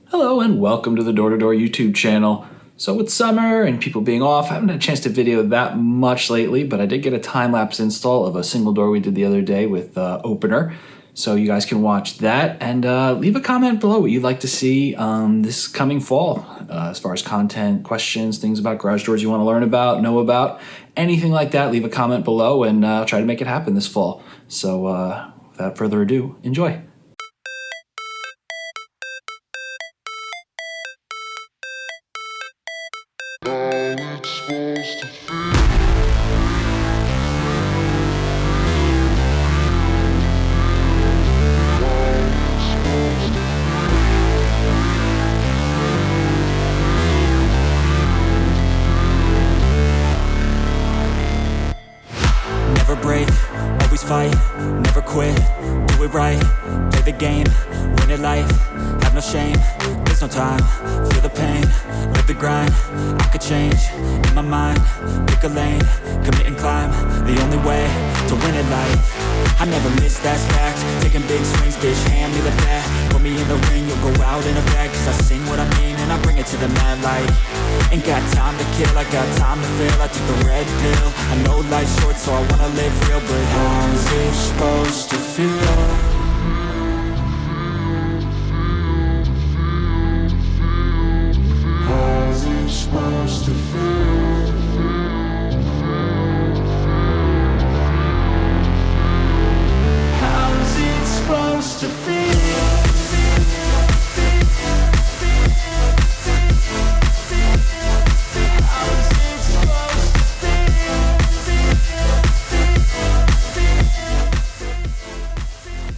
Hello and welcome to the Door to Door YouTube channel. So with summer and people being off, I haven't had a chance to video that much lately, but I did get a time-lapse install of a single door we did the other day with opener. So you guys can watch that and leave a comment below what you'd like to see this coming fall as far as content, questions, things about garage doors you want to learn about, know about, anything like that. Leave a comment below and I'll try to make it happen this fall. So without further ado, enjoy. Never break, always fight, never quit, do it right, play the game, win it life, have no shame, there's no time, feel the pain, live the grind, I could change, in my mind, pick a lane, commit and climb, the only way to win it life. I never miss, that's fact, taking big swings, bitch, hand me the bat, put me in the ring, you'll go out in a bag, cause I sing what I mean and I bring it to the mad light. Ain't got time to kill, I got time to feel, I took the red pill, I know life's short so I wanna live real, but how's it supposed to feel? How's it supposed to feel? How's it supposed to feel?